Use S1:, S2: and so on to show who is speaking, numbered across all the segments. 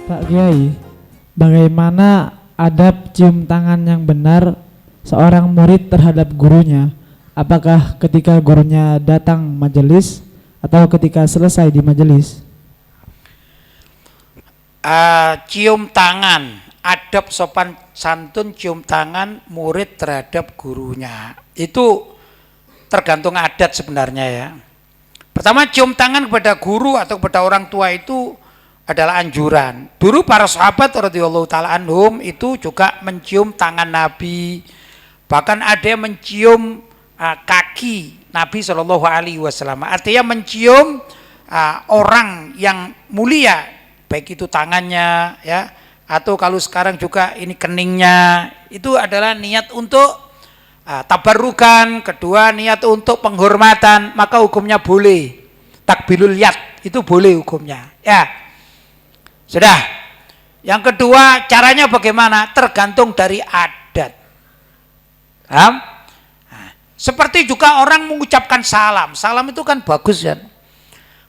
S1: Pak Kiai, bagaimana adab cium tangan yang benar seorang murid terhadap gurunya? Apakah ketika gurunya datang majelis atau ketika selesai di majelis?
S2: Cium tangan, adab sopan santun cium tangan murid terhadap gurunya. Itu tergantung adat sebenarnya ya. Pertama, cium tangan kepada guru atau kepada orang tua itu adalah anjuran. Dulu para sahabat radhiyallahu taala anhum itu juga mencium tangan Nabi. Bahkan ada yang mencium kaki Nabi Shallallahu alaihi wasallam. Artinya mencium orang yang mulia, baik itu tangannya ya, atau kalau sekarang juga ini keningnya. Itu adalah niat untuk tabarrukan, kedua niat untuk penghormatan, maka hukumnya boleh. Takbilul yad itu boleh hukumnya. Ya. Sudah. Yang kedua, caranya bagaimana? Tergantung dari adat. Paham? Nah, seperti juga orang mengucapkan salam. Salam itu kan bagus ya.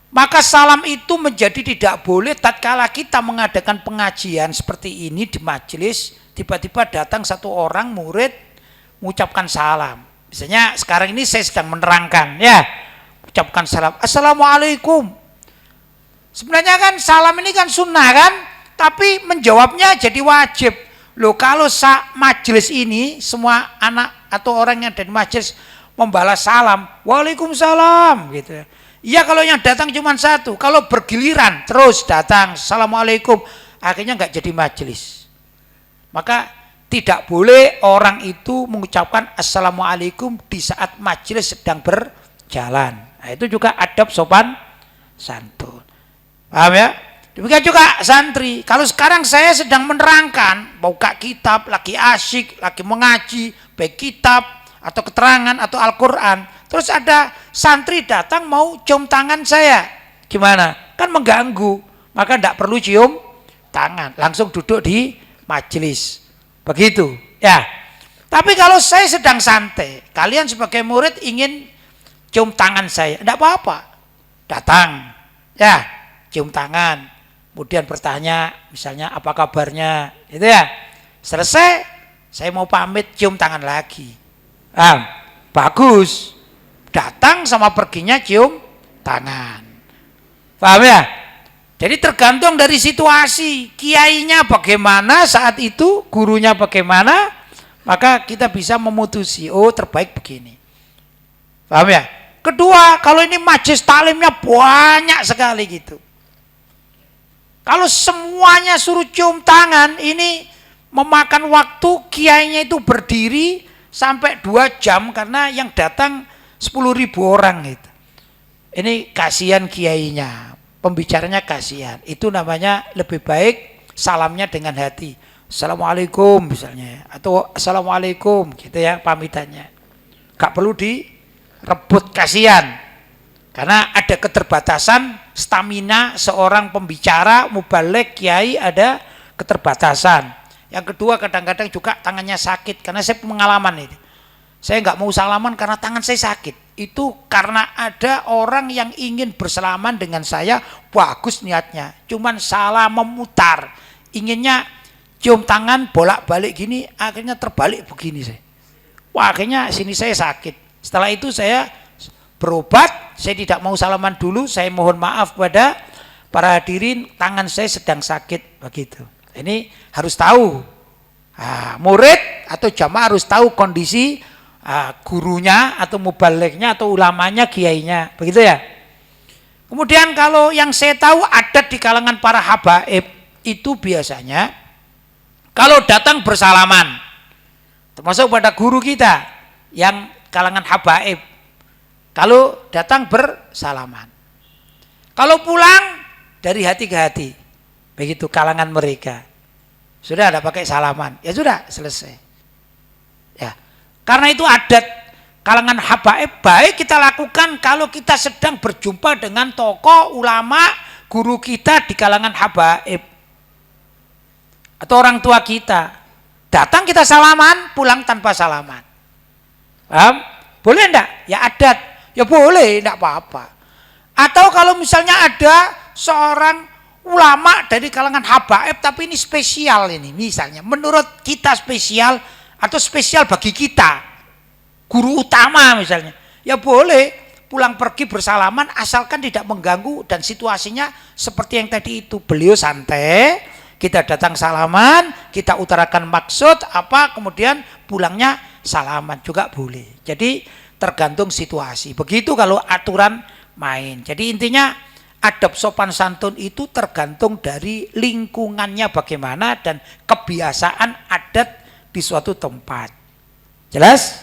S2: Maka salam itu menjadi tidak boleh tatkala kita mengadakan pengajian seperti ini di majelis, tiba-tiba datang satu orang murid mengucapkan salam. Misalnya sekarang ini saya sedang menerangkan ya, ucapkan salam, assalamualaikum. Sebenarnya kan salam ini kan sunnah kan, tapi menjawabnya jadi wajib. Loh, kalau majelis ini semua anak atau orang yang dari majelis membalas salam, waalaikumsalam gitu. Iya kalau yang datang cuma satu, kalau bergiliran terus datang, assalamualaikum, akhirnya nggak jadi majelis. Maka tidak boleh orang itu mengucapkan assalamualaikum di saat majelis sedang berjalan. Nah, itu juga adab sopan santun. Paham ya? Demikian juga santri. Kalau sekarang saya sedang menerangkan, buka kitab, lagi asyik, lagi mengaji, baik kitab atau keterangan atau Al-Quran. Terus ada santri datang mau cium tangan saya. Gimana? Kan mengganggu. Maka tidak perlu cium tangan. Langsung duduk di majelis. Begitu. Ya. Tapi kalau saya sedang santai, kalian sebagai murid ingin cium tangan saya, tidak apa-apa. Datang. Ya. Cium tangan, kemudian bertanya, misalnya apa kabarnya, itu ya. Selesai, saya mau pamit cium tangan lagi. Bagus. Datang sama perginya cium tangan. Paham ya? Jadi tergantung dari situasi, kiainya bagaimana saat itu, gurunya bagaimana, maka kita bisa memutusi, oh terbaik begini. Paham ya? Kedua, kalau ini majelis taklimnya banyak sekali gitu. Kalau semuanya suruh cium tangan, ini memakan waktu kiainya itu berdiri sampai 2 jam karena yang datang 10.000 orang gitu. Ini kasihan kiainya, pembicaranya kasihan. Itu namanya lebih baik salamnya dengan hati. Assalamualaikum misalnya, atau assalamualaikum gitu ya pamitannya. Gak perlu direbut, kasihan. Karena ada keterbatasan stamina seorang pembicara, mubaligh, kiai ada keterbatasan. Yang kedua kadang-kadang juga tangannya sakit. Karena saya pengalaman ini. Saya nggak mau salaman karena tangan saya sakit. Itu karena ada orang yang ingin bersalaman dengan saya, bagus niatnya. Cuman salah memutar. Inginnya cium tangan bolak-balik gini, akhirnya terbalik begini saya. Wah, akhirnya sini saya sakit. Setelah itu saya berobat, saya tidak mau salaman dulu, saya mohon maaf pada para hadirin, tangan saya sedang sakit, begitu. Ini harus tahu, murid atau jamaah harus tahu kondisi gurunya atau mubalighnya atau ulamanya, kiainya, begitu ya. Kemudian kalau yang saya tahu adat di kalangan para habaib itu biasanya kalau datang bersalaman, termasuk pada guru kita yang kalangan habaib. Kalau datang bersalaman. Kalau pulang dari hati ke hati. Begitu kalangan mereka. Sudah ada pakai salaman. Ya sudah, selesai. Ya. Karena itu adat kalangan habaib baik kita lakukan kalau kita sedang berjumpa dengan tokoh, ulama, guru kita di kalangan habaib. Atau orang tua kita. Datang kita salaman, pulang tanpa salaman. Paham? Boleh enggak? Ya adat. Ya boleh, tidak apa-apa. Atau kalau misalnya ada seorang ulama dari kalangan habaib tapi ini spesial ini. Misalnya menurut kita spesial atau spesial bagi kita, guru utama misalnya, ya boleh pulang pergi bersalaman asalkan tidak mengganggu dan situasinya seperti yang tadi itu. Beliau santai, kita datang salaman, kita utarakan maksud apa, kemudian pulangnya salaman juga boleh. Jadi tergantung situasi. Begitu kalau aturan main. Jadi intinya adab sopan santun itu tergantung dari lingkungannya bagaimana dan kebiasaan adat di suatu tempat. Jelas?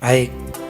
S2: Baik.